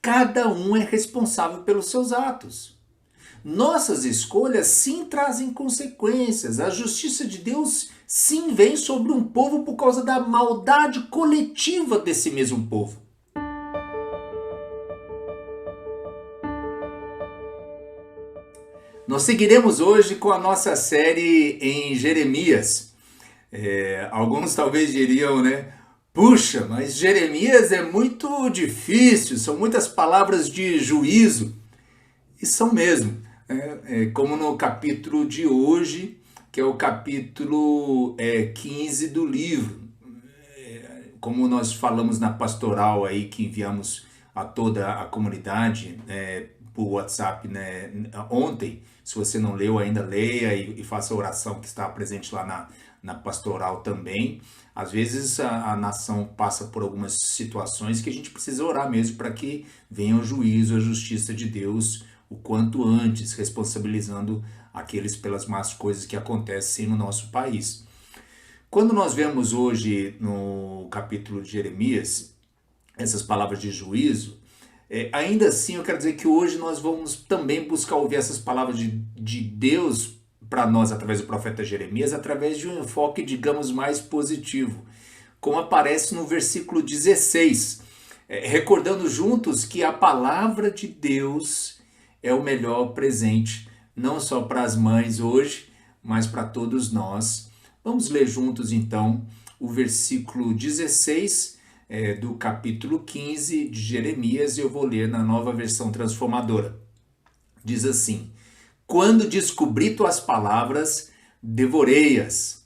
cada um é responsável pelos seus atos. Nossas escolhas sim trazem consequências. A justiça de Deus sim vem sobre um povo por causa da maldade coletiva desse mesmo povo. Nós seguiremos hoje com a nossa série em Jeremias. Alguns talvez diriam, né? Puxa, mas Jeremias é muito difícil, são muitas palavras de juízo. E são mesmo. Como no capítulo de hoje, que é o capítulo 15 do livro. Como nós falamos na pastoral aí que enviamos a toda a comunidade por WhatsApp, né, ontem, se você não leu ainda, leia e faça a oração que está presente lá na pastoral também. Às vezes a nação passa por algumas situações que a gente precisa orar mesmo para que venha o juízo, a justiça de Deus o quanto antes, responsabilizando aqueles pelas más coisas que acontecem no nosso país. Quando nós vemos hoje no capítulo de Jeremias essas palavras de juízo, ainda assim eu quero dizer que hoje nós vamos também buscar ouvir essas palavras de Deus para nós através do profeta Jeremias, através de um enfoque, digamos, mais positivo, como aparece no versículo 16, recordando juntos que a palavra de Deus é o melhor presente, não só para as mães hoje, mas para todos nós. Vamos ler juntos então o versículo 16 do capítulo 15 de Jeremias, e eu vou ler na Nova Versão Transformadora. Diz assim: quando descobri tuas palavras, devorei-as.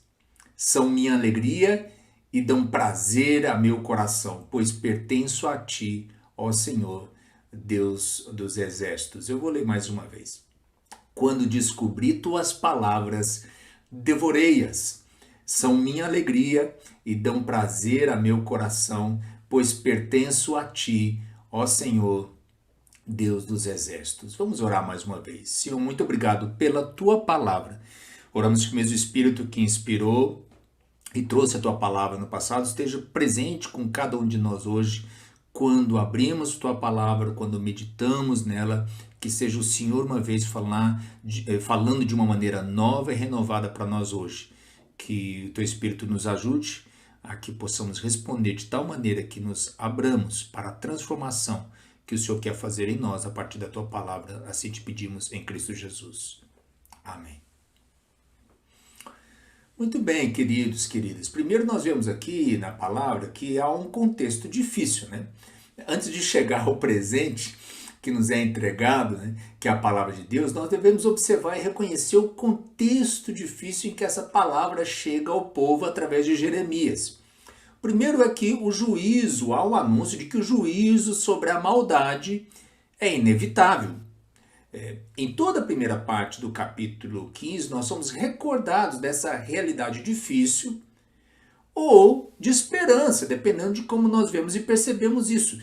São minha alegria e dão prazer a meu coração, pois pertenço a ti, ó Senhor, Deus dos exércitos. Eu vou ler mais uma vez. Quando descobri tuas palavras, devorei-as. São minha alegria e dão prazer a meu coração, pois pertenço a ti, ó Senhor, Deus dos exércitos. Vamos orar mais uma vez. Senhor, muito obrigado pela tua palavra. Oramos que o mesmo Espírito que inspirou e trouxe a tua palavra no passado esteja presente com cada um de nós hoje, quando abrimos tua palavra, quando meditamos nela, que seja o Senhor uma vez falando de uma maneira nova e renovada para nós hoje. Que o teu Espírito nos ajude a que possamos responder de tal maneira que nos abramos para a transformação que o Senhor quer fazer em nós a partir da tua palavra. Assim te pedimos em Cristo Jesus. Amém. Muito bem, queridos, queridas. Primeiro nós vemos aqui na palavra que há um contexto difícil, né? Antes de chegar ao presente que nos é entregado, né, que é a palavra de Deus, nós devemos observar e reconhecer o contexto difícil em que essa palavra chega ao povo através de Jeremias. Primeiro é que o juízo, há o anúncio de que o juízo sobre a maldade é inevitável. Em toda a primeira parte do capítulo 15, nós somos recordados dessa realidade difícil ou de esperança, dependendo de como nós vemos e percebemos isso,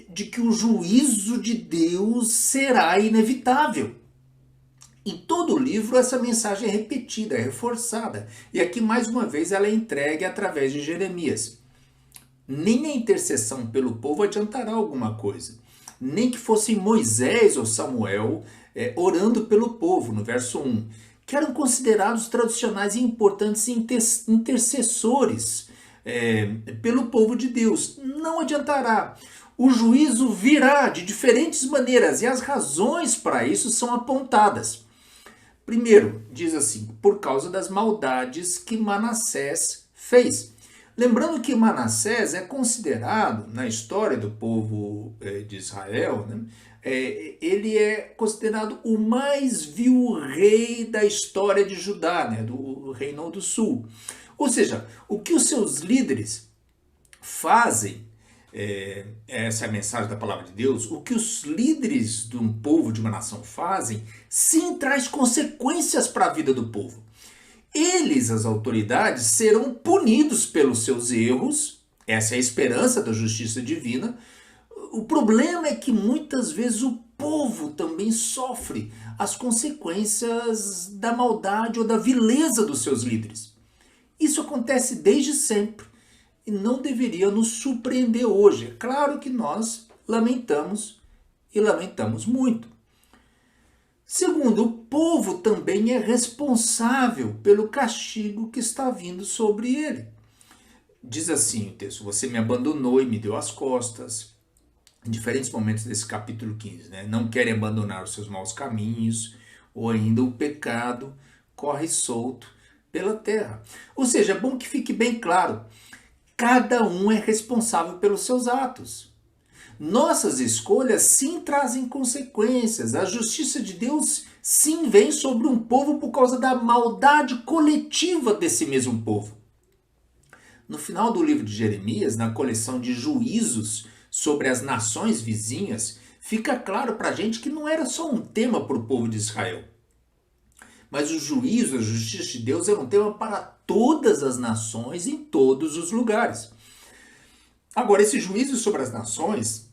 de que o juízo de Deus será inevitável. Em todo o livro essa mensagem é repetida, é reforçada, e aqui mais uma vez ela é entregue através de Jeremias. Nem a intercessão pelo povo adiantará alguma coisa, nem que fossem Moisés ou Samuel orando pelo povo, no verso 1, que eram considerados tradicionais e importantes intercessores pelo povo de Deus. Não adiantará. O juízo virá de diferentes maneiras e as razões para isso são apontadas. Primeiro, diz assim, por causa das maldades que Manassés fez. Lembrando que Manassés é considerado, na história do povo de Israel, né, ele é considerado o mais vil rei da história de Judá, né, do Reino do Sul. Ou seja, o que os seus líderes fazem, essa é a mensagem da palavra de Deus, o que os líderes de um povo, de uma nação fazem, sim traz consequências para a vida do povo. Eles, as autoridades, serão punidos pelos seus erros, essa é a esperança da justiça divina. O problema é que muitas vezes o povo também sofre as consequências da maldade ou da vileza dos seus líderes. Isso acontece desde sempre e não deveria nos surpreender hoje. É claro que nós lamentamos e lamentamos muito. Segundo, o povo também é responsável pelo castigo que está vindo sobre ele. Diz assim o texto: você me abandonou e me deu as costas. Em diferentes momentos desse capítulo 15, né? Não querem abandonar os seus maus caminhos, ou ainda o pecado corre solto pela terra. Ou seja, é bom que fique bem claro, cada um é responsável pelos seus atos. Nossas escolhas sim trazem consequências. A justiça de Deus sim vem sobre um povo por causa da maldade coletiva desse mesmo povo. No final do livro de Jeremias, na coleção de juízos sobre as nações vizinhas, fica claro para a gente que não era só um tema para o povo de Israel. Mas o juízo, a justiça de Deus era um tema para todas as nações em todos os lugares. Agora, esse juízo sobre as nações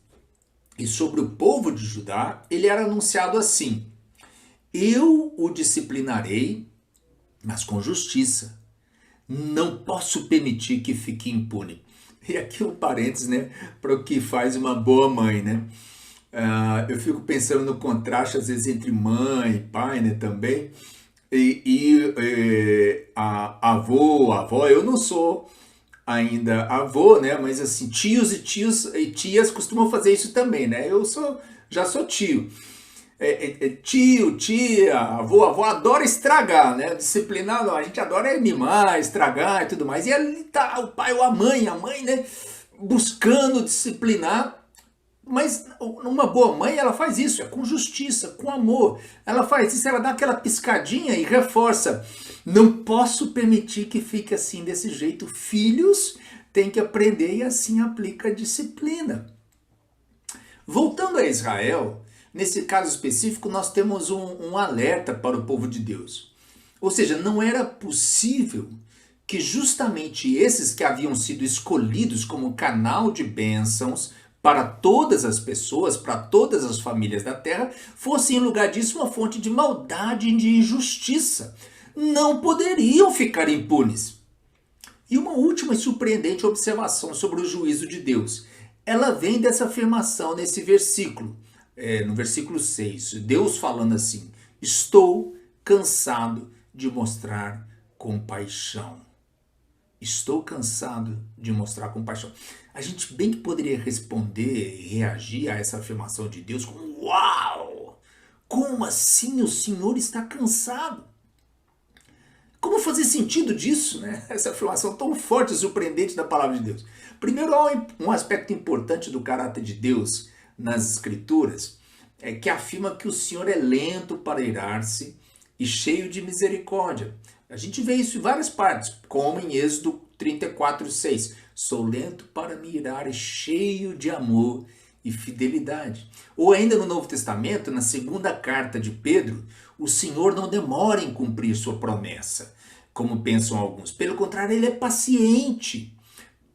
e sobre o povo de Judá, ele era anunciado assim: eu o disciplinarei, mas com justiça. Não posso permitir que fique impune. E aqui um parênteses, né, para o que faz uma boa mãe, né? Eu fico pensando no contraste, às vezes, entre mãe e pai, né, também. A avó, eu não sou ainda avô, né? Mas assim, tios e tias costumam fazer isso também, né? Já sou tio. Tio, tia, avô adora estragar, né? Disciplinar, não, a gente adora mimar, estragar e tudo mais. E ali tá o pai ou a mãe, né? Buscando disciplinar. Mas uma boa mãe, ela faz isso, é com justiça, com amor. Ela faz isso, ela dá aquela piscadinha e reforça. Não posso permitir que fique assim, desse jeito. Filhos têm que aprender e assim aplica a disciplina. Voltando a Israel, nesse caso específico, nós temos um alerta para o povo de Deus. Ou seja, não era possível que justamente esses que haviam sido escolhidos como canal de bênçãos para todas as pessoas, para todas as famílias da terra, fosse em lugar disso uma fonte de maldade e de injustiça. Não poderiam ficar impunes. E uma última e surpreendente observação sobre o juízo de Deus. Ela vem dessa afirmação nesse versículo, no versículo 6. Deus falando assim: estou cansado de mostrar compaixão. Estou cansado de mostrar compaixão. A gente bem que poderia responder e reagir a essa afirmação de Deus com: uau! Como assim o Senhor está cansado? Como fazer sentido disso, né? Essa afirmação tão forte e surpreendente da palavra de Deus. Primeiro, há um aspecto importante do caráter de Deus nas Escrituras, é que afirma que o Senhor é lento para irar-se e cheio de misericórdia. A gente vê isso em várias partes, como em Êxodo 34:6. Sou lento para me irar e cheio de amor e fidelidade. Ou ainda no Novo Testamento, na segunda carta de Pedro, o Senhor não demora em cumprir sua promessa, como pensam alguns. Pelo contrário, ele é paciente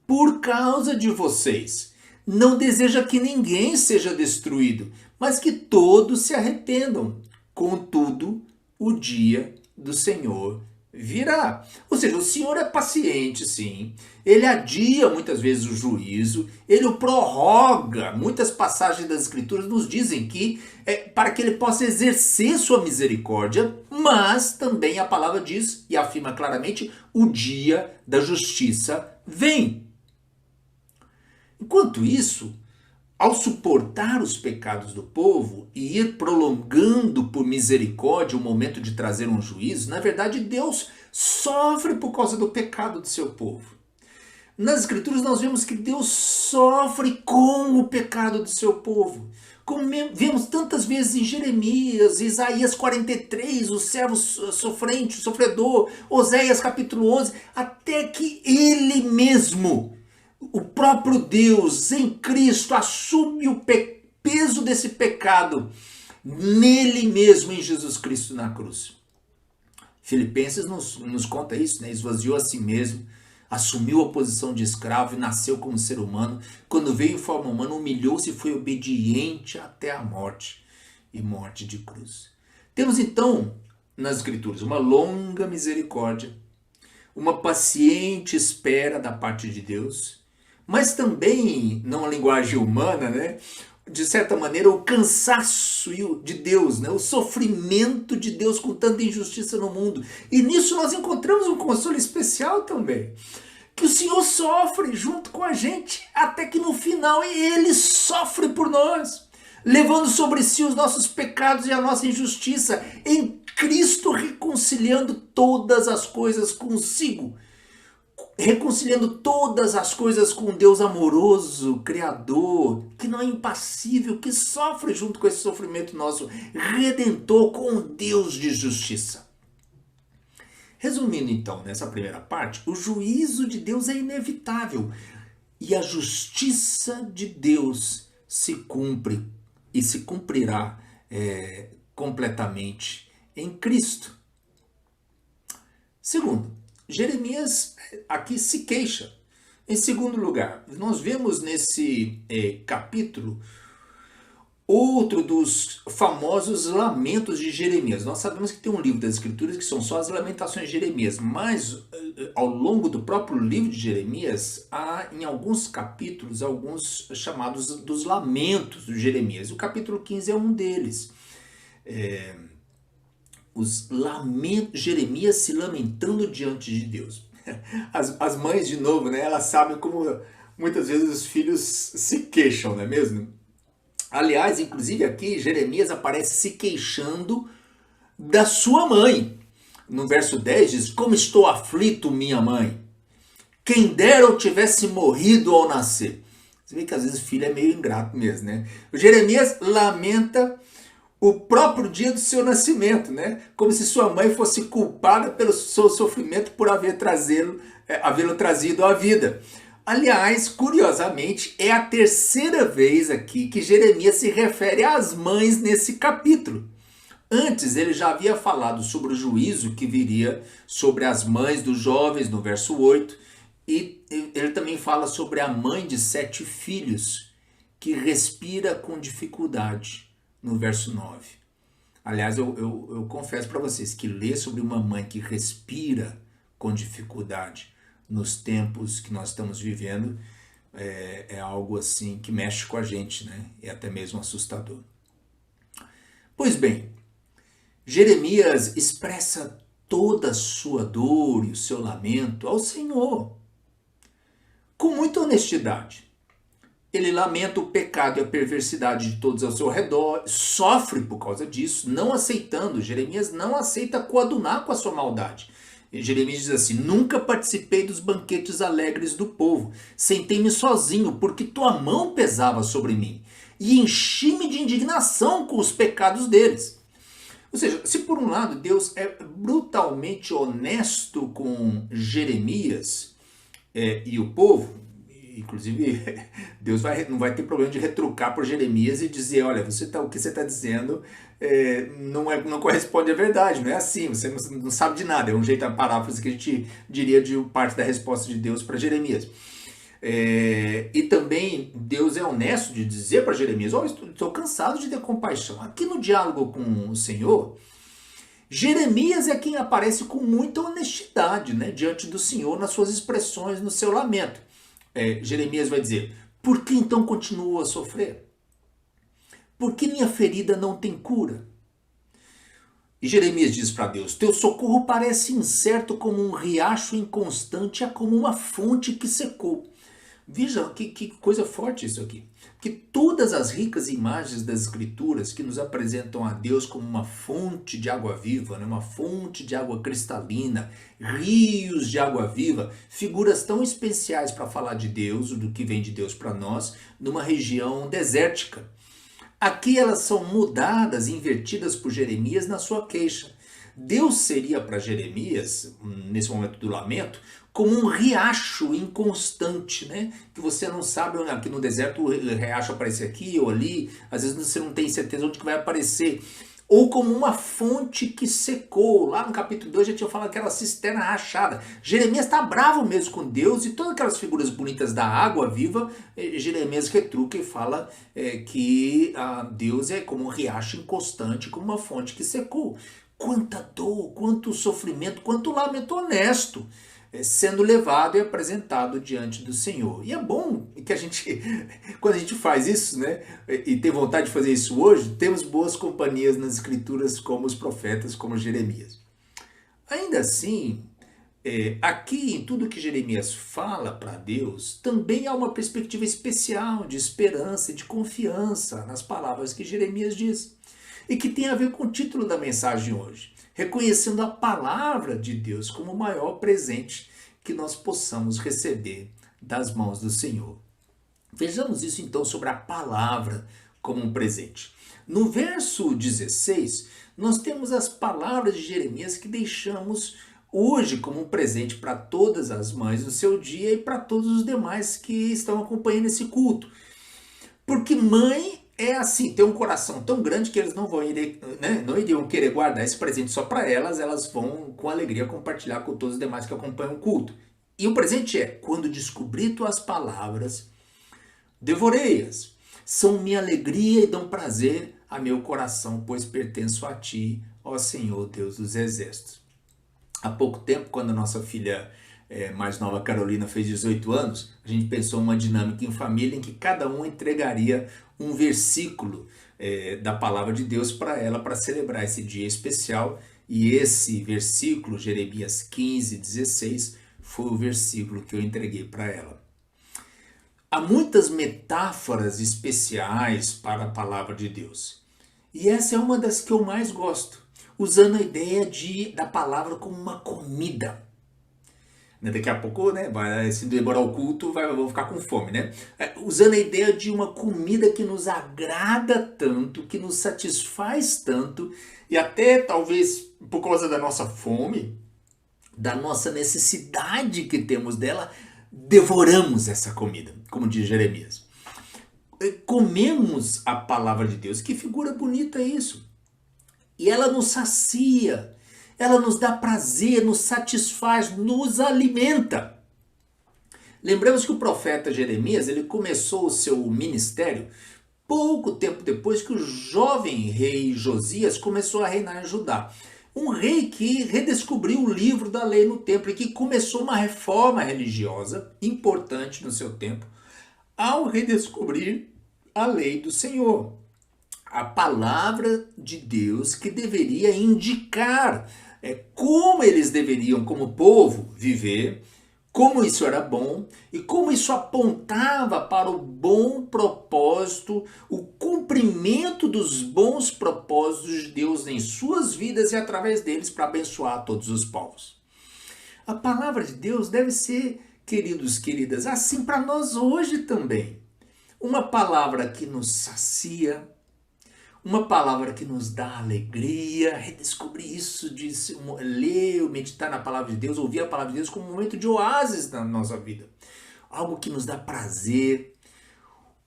por causa de vocês. Não deseja que ninguém seja destruído, mas que todos se arrependam. Contudo, o dia do Senhor virá. Ou seja, o Senhor é paciente, sim. Ele adia muitas vezes o juízo, ele o prorroga. Muitas passagens das Escrituras nos dizem que é para que ele possa exercer sua misericórdia, mas também a palavra diz e afirma claramente: o dia da justiça vem. Enquanto isso, ao suportar os pecados do povo e ir prolongando por misericórdia o momento de trazer um juízo, na verdade Deus sofre por causa do pecado do seu povo. Nas Escrituras nós vemos que Deus sofre com o pecado do seu povo. Como vemos tantas vezes em Jeremias, Isaías 43, o servo sofrente, o sofredor, Oséias capítulo 11, até que ele mesmo, o próprio Deus em Cristo, assume o peso desse pecado nele mesmo, em Jesus Cristo na cruz. Filipenses nos conta isso, né? Esvaziou a si mesmo, assumiu a posição de escravo e nasceu como ser humano. Quando veio em forma humana, humilhou-se e foi obediente até a morte, e morte de cruz. Temos então nas Escrituras uma longa misericórdia, uma paciente espera da parte de Deus, mas também, numa linguagem humana, né, de certa maneira, o cansaço de Deus, né? O sofrimento de Deus com tanta injustiça no mundo. E nisso nós encontramos um consolo especial também. Que o Senhor sofre junto com a gente, até que no final Ele sofre por nós, levando sobre si os nossos pecados e a nossa injustiça, em Cristo reconciliando todas as coisas consigo, reconciliando todas as coisas com Deus amoroso, Criador, que não é impassível, que sofre junto com esse sofrimento nosso, Redentor, com Deus de justiça. Resumindo então, nessa primeira parte, o juízo de Deus é inevitável e a justiça de Deus se cumpre e se cumprirá completamente em Cristo. Segundo, Jeremias aqui se queixa. Em segundo lugar, nós vemos nesse capítulo outro dos famosos lamentos de Jeremias. Nós sabemos que tem um livro das Escrituras que são só as lamentações de Jeremias, mas ao longo do próprio livro de Jeremias, há em alguns capítulos, alguns chamados dos lamentos de Jeremias. O capítulo 15 é um deles. Os lamentos, Jeremias se lamentando diante de Deus. As mães, de novo, né, elas sabem como muitas vezes os filhos se queixam, não é mesmo? Aliás, inclusive aqui, Jeremias aparece se queixando da sua mãe. No verso 10 diz, como estou aflito, minha mãe. Quem dera eu tivesse morrido ao nascer. Você vê que às vezes o filho é meio ingrato mesmo, né? O Jeremias lamenta o próprio dia do seu nascimento, né? Como se sua mãe fosse culpada pelo seu sofrimento por havê-lo trazido à vida. Aliás, curiosamente, é a terceira vez aqui que Jeremias se refere às mães nesse capítulo. Antes, ele já havia falado sobre o juízo que viria sobre as mães dos jovens, no verso 8, e ele também fala sobre a mãe de 7 filhos, que respira com dificuldade, no verso 9. Aliás, eu confesso para vocês que ler sobre uma mãe que respira com dificuldade nos tempos que nós estamos vivendo é algo assim que mexe com a gente, né? É até mesmo assustador. Pois bem, Jeremias expressa toda a sua dor e o seu lamento ao Senhor, com muita honestidade. Ele lamenta o pecado e a perversidade de todos ao seu redor, sofre por causa disso, não aceitando. Jeremias não aceita coadunar com a sua maldade. Jeremias diz assim, nunca participei dos banquetes alegres do povo, sentei-me sozinho porque tua mão pesava sobre mim e enchi-me de indignação com os pecados deles. Ou seja, se por um lado Deus é brutalmente honesto com Jeremias e o povo, inclusive Deus não vai ter problema de retrucar por Jeremias e dizer, olha, o que você está dizendo não corresponde à verdade, não é assim, você não sabe de nada, é um jeito, a paráfrase que a gente diria de parte da resposta de Deus para Jeremias. E também Deus é honesto de dizer para Jeremias, estou cansado de ter compaixão. Aqui no diálogo com o Senhor, Jeremias é quem aparece com muita honestidade, né, diante do Senhor nas suas expressões, no seu lamento. Jeremias vai dizer, por que então continuo a sofrer? Por que minha ferida não tem cura? E Jeremias diz para Deus, teu socorro parece incerto como um riacho inconstante, é como uma fonte que secou. Veja que coisa forte isso aqui. Que todas as ricas imagens das Escrituras que nos apresentam a Deus como uma fonte de água viva, né? Uma fonte de água cristalina, rios de água viva, figuras tão especiais para falar de Deus, do que vem de Deus para nós, numa região desértica. Aqui elas são mudadas, invertidas por Jeremias na sua queixa. Deus seria para Jeremias, nesse momento do lamento, como um riacho inconstante, né? Que você não sabe, aqui no deserto o riacho aparece aqui ou ali, às vezes você não tem certeza onde que vai aparecer. Ou como uma fonte que secou. Lá no capítulo 2 já tinha falado que era cisterna rachada. Jeremias está bravo mesmo com Deus e todas aquelas figuras bonitas da água viva, Jeremias retruca e fala que Deus é como um riacho inconstante, como uma fonte que secou. Quanta dor, quanto sofrimento, quanto lamento honesto. sendo levado e apresentado diante do Senhor. E é bom que a gente, quando a gente faz isso, né, e tem vontade de fazer isso hoje, temos boas companhias nas Escrituras, como os profetas, como Jeremias. Ainda assim, aqui em tudo que Jeremias fala para Deus, também há uma perspectiva especial de esperança e de confiança nas palavras que Jeremias diz. E que tem a ver com o título da mensagem hoje, reconhecendo a palavra de Deus como o maior presente que nós possamos receber das mãos do Senhor. Vejamos isso então sobre a palavra como um presente. No verso 16, nós temos as palavras de Jeremias que deixamos hoje como um presente para todas as mães do seu dia e para todos os demais que estão acompanhando esse culto. Porque mãe é assim, tem um coração tão grande que eles não iriam querer guardar esse presente só para elas, elas vão com alegria compartilhar com todos os demais que acompanham o culto. E o presente é: quando descobri tuas palavras, devorei-as. São minha alegria e dão prazer a meu coração, pois pertenço a ti, ó Senhor, Deus dos exércitos. Há pouco tempo, quando a nossa filha mais nova, Carolina, fez 18 anos, a gente pensou uma dinâmica em família em que cada um entregaria um versículo da palavra de Deus para ela, para celebrar esse dia especial. E esse versículo, Jeremias 15, 16, foi o versículo que eu entreguei para ela. Há muitas metáforas especiais para a palavra de Deus. E essa é uma das que eu mais gosto, usando a ideia da palavra como uma comida. Daqui a pouco, né, se demorar o culto, vou ficar com fome, né? Usando a ideia de uma comida que nos agrada tanto, que nos satisfaz tanto, e até talvez por causa da nossa fome, da nossa necessidade que temos dela, devoramos essa comida, como diz Jeremias. Comemos a palavra de Deus. Que figura bonita é isso! E ela nos sacia, ela nos dá prazer, nos satisfaz, nos alimenta. Lembramos que o profeta Jeremias, ele começou o seu ministério pouco tempo depois que o jovem rei Josias começou a reinar em Judá. Um rei que redescobriu o livro da lei no templo e que começou uma reforma religiosa importante no seu tempo ao redescobrir a lei do Senhor. A palavra de Deus que deveria indicar como eles deveriam, como povo, viver, como isso era bom e como isso apontava para o bom propósito, o cumprimento dos bons propósitos de Deus em suas vidas e através deles para abençoar todos os povos. A palavra de Deus deve ser, queridos, queridas, assim para nós hoje também. Uma palavra que nos sacia, uma palavra que nos dá alegria, redescobrir isso, de ler, meditar na palavra de Deus, ouvir a palavra de Deus como um momento de oásis na nossa vida. Algo que nos dá prazer,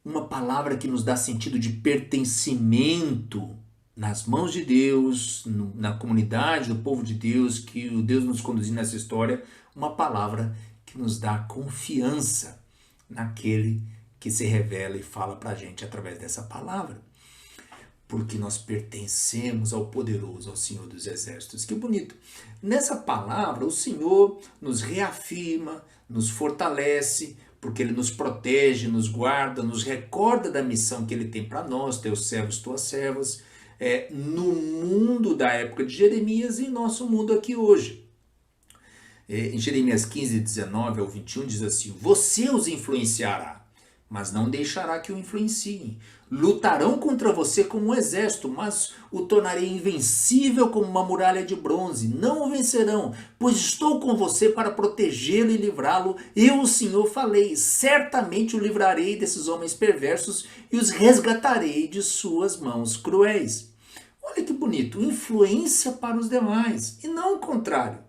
uma palavra que nos dá sentido de pertencimento nas mãos de Deus, na comunidade do povo de Deus, que o Deus nos conduziu nessa história, uma palavra que nos dá confiança naquele que se revela e fala para a gente através dessa palavra. Porque nós pertencemos ao poderoso, ao Senhor dos exércitos. Que bonito! Nessa palavra, o Senhor nos reafirma, nos fortalece, porque Ele nos protege, nos guarda, nos recorda da missão que Ele tem para nós, teus servos, tuas servas, no mundo da época de Jeremias e em nosso mundo aqui hoje. Em Jeremias 15, 19 ao 21 diz assim: você os influenciará, mas não deixará que o influenciem. Lutarão contra você como um exército, mas o tornarei invencível como uma muralha de bronze. Não o vencerão, pois estou com você para protegê-lo e livrá-lo. Eu, o Senhor, falei, certamente o livrarei desses homens perversos e os resgatarei de suas mãos cruéis. Olha que bonito, influência para os demais, e não o contrário.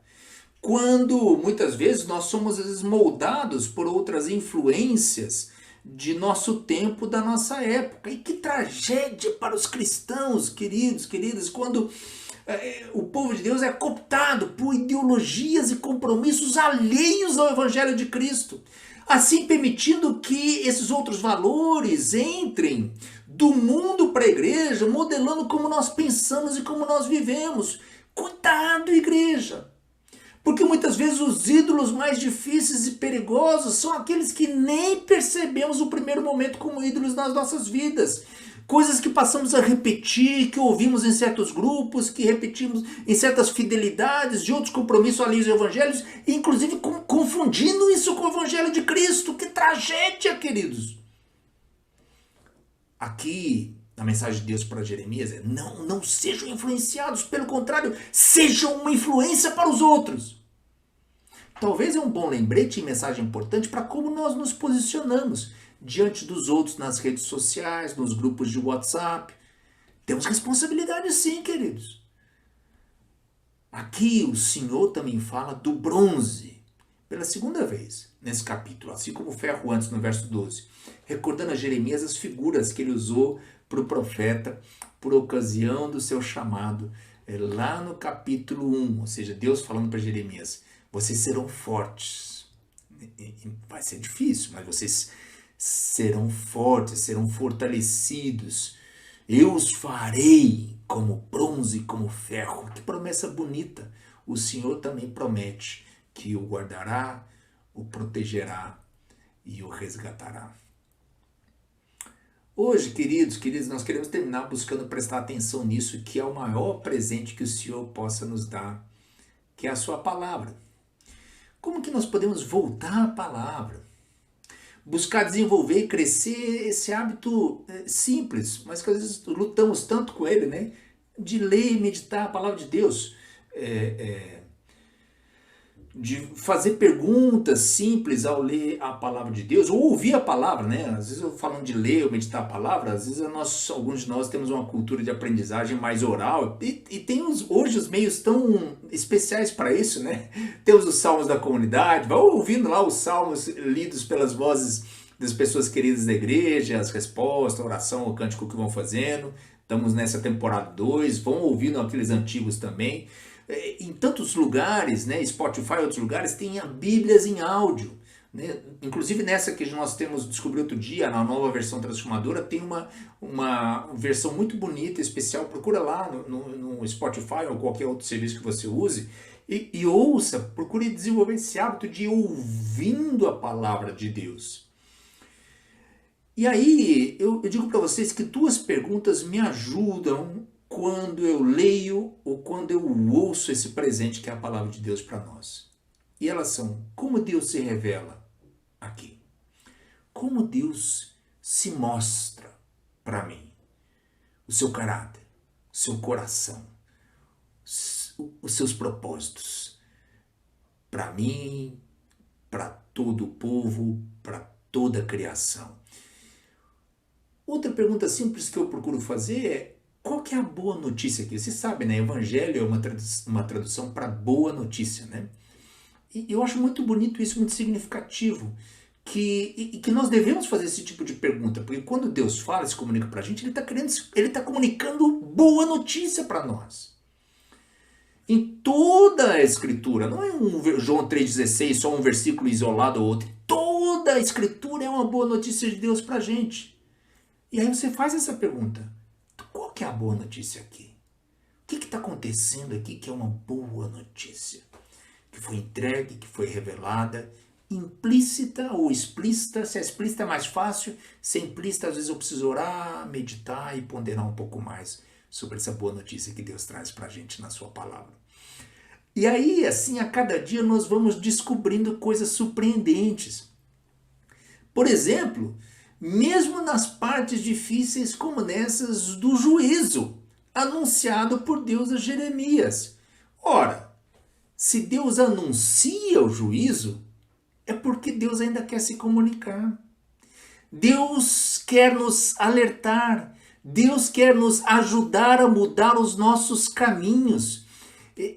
Quando muitas vezes nós somos às vezes moldados por outras influências de nosso tempo, da nossa época. E que tragédia para os cristãos, queridos, queridas, quando o povo de Deus é cooptado por ideologias e compromissos alheios ao Evangelho de Cristo, assim permitindo que esses outros valores entrem do mundo para a igreja, modelando como nós pensamos e como nós vivemos. Cuidado, igreja! Porque muitas vezes os ídolos mais difíceis e perigosos são aqueles que nem percebemos o primeiro momento como ídolos nas nossas vidas. Coisas que passamos a repetir, que ouvimos em certos grupos, que repetimos em certas fidelidades, de outros compromissos alheios evangélicos, inclusive confundindo isso com o evangelho de Cristo. Que tragédia, queridos! Aqui, a mensagem de Deus para Jeremias é: não sejam influenciados, pelo contrário, sejam uma influência para os outros. Talvez é um bom lembrete e mensagem importante para como nós nos posicionamos diante dos outros nas redes sociais, nos grupos de WhatsApp. Temos responsabilidade sim, queridos. Aqui o Senhor também fala do bronze, pela segunda vez nesse capítulo, assim como o ferro antes no verso 12, recordando a Jeremias as figuras que ele usou para o profeta por ocasião do seu chamado, lá no capítulo 1, ou seja, Deus falando para Jeremias: vocês serão fortes. Vai ser difícil, mas vocês serão fortes, serão fortalecidos. Eu os farei como bronze, como ferro. Que promessa bonita. O Senhor também promete que o guardará, o protegerá e o resgatará. Hoje, queridos, nós queremos terminar buscando prestar atenção nisso, que é o maior presente que o Senhor possa nos dar, que é a sua palavra. Como que nós podemos voltar à palavra? Buscar desenvolver e crescer esse hábito simples, mas que às vezes lutamos tanto com ele, né? De ler e meditar a palavra de Deus. De fazer perguntas simples ao ler a palavra de Deus, ou ouvir a palavra, né? Às vezes eu falando de ler ou meditar a palavra, às vezes alguns de nós temos uma cultura de aprendizagem mais oral, e tem hoje os meios tão especiais para isso, né? Temos os salmos da comunidade, vai ouvindo lá os salmos lidos pelas vozes das pessoas queridas da igreja, as respostas, a oração, o cântico que vão fazendo. Estamos nessa temporada 2, vão ouvindo aqueles antigos também. Em tantos lugares, né, Spotify e outros lugares, tem Bíblias em áudio. Né? Inclusive nessa que nós descobri outro dia, na nova versão transformadora, tem uma versão muito bonita, especial. Procura lá no Spotify ou qualquer outro serviço que você use e ouça, procure desenvolver esse hábito de ir ouvindo a palavra de Deus. E aí eu digo para vocês que 2 perguntas me ajudam quando eu leio ou quando eu ouço esse presente que é a palavra de Deus para nós. E elas são: como Deus se revela aqui? Como Deus se mostra para mim? O seu caráter, o seu coração, os seus propósitos. Para mim, para todo o povo, para toda a criação. Outra pergunta simples que eu procuro fazer é: qual que é a boa notícia aqui? Você sabe, né? Evangelho é uma tradução para boa notícia, né? E eu acho muito bonito isso, muito significativo, que nós devemos fazer esse tipo de pergunta, porque quando Deus fala, se comunica para a gente, ele está comunicando boa notícia para nós. Em toda a Escritura, não é um João 3,16, só um versículo isolado ou outro. Toda a Escritura é uma boa notícia de Deus para a gente. E aí você faz essa pergunta: qual que é a boa notícia aqui? O que está acontecendo aqui que é uma boa notícia? Que foi entregue, que foi revelada, implícita ou explícita. Se é explícita é mais fácil, se é implícita às vezes eu preciso orar, meditar e ponderar um pouco mais sobre essa boa notícia que Deus traz para a gente na sua palavra. E aí, assim, a cada dia nós vamos descobrindo coisas surpreendentes. Por exemplo, mesmo nas partes difíceis como nessas do juízo, anunciado por Deus a Jeremias. Ora, se Deus anuncia o juízo, é porque Deus ainda quer se comunicar. Deus quer nos alertar, Deus quer nos ajudar a mudar os nossos caminhos.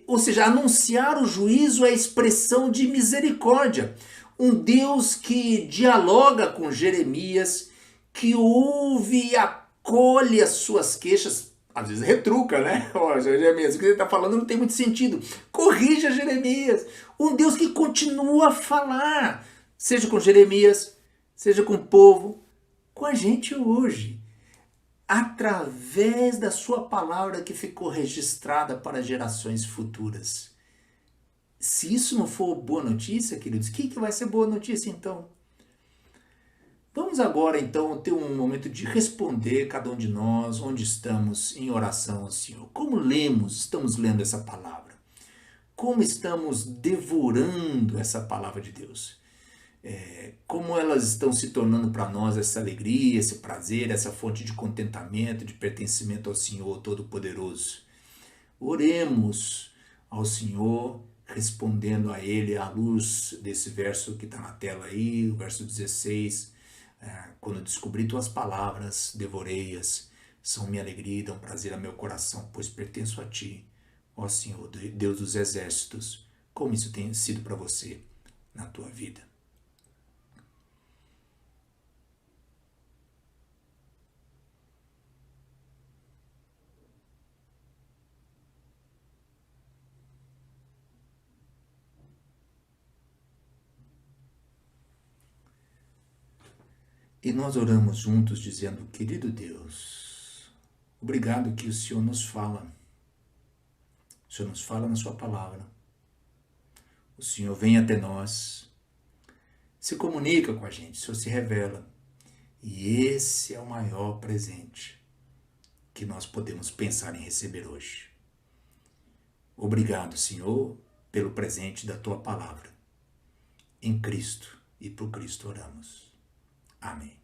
Ou seja, anunciar o juízo é expressão de misericórdia. Um Deus que dialoga com Jeremias, que ouve e acolhe as suas queixas, às vezes retruca, né? Jeremias, o que você está falando não tem muito sentido. Corrija Jeremias. Um Deus que continua a falar, seja com Jeremias, seja com o povo, com a gente hoje, através da sua palavra que ficou registrada para gerações futuras. Se isso não for boa notícia, queridos, o que vai ser boa notícia então? Vamos agora então ter um momento de responder cada um de nós onde estamos em oração ao Senhor. Como estamos lendo essa palavra? Como estamos devorando essa palavra de Deus? Como elas estão se tornando para nós essa alegria, esse prazer, essa fonte de contentamento, de pertencimento ao Senhor Todo-Poderoso. Oremos ao Senhor, respondendo a Ele à luz desse verso que está na tela aí, o verso 16. Quando descobri tuas palavras, devorei-as, são minha alegria e dão prazer a meu coração, pois pertenço a ti, ó Senhor, Deus dos exércitos. Como isso tem sido para você na tua vida? E nós oramos juntos dizendo, querido Deus, obrigado que o Senhor nos fala. O Senhor nos fala na sua palavra. O Senhor vem até nós, se comunica com a gente, o Senhor se revela. E esse é o maior presente que nós podemos pensar em receber hoje. Obrigado, Senhor, pelo presente da tua palavra. Em Cristo e por Cristo oramos. Amém.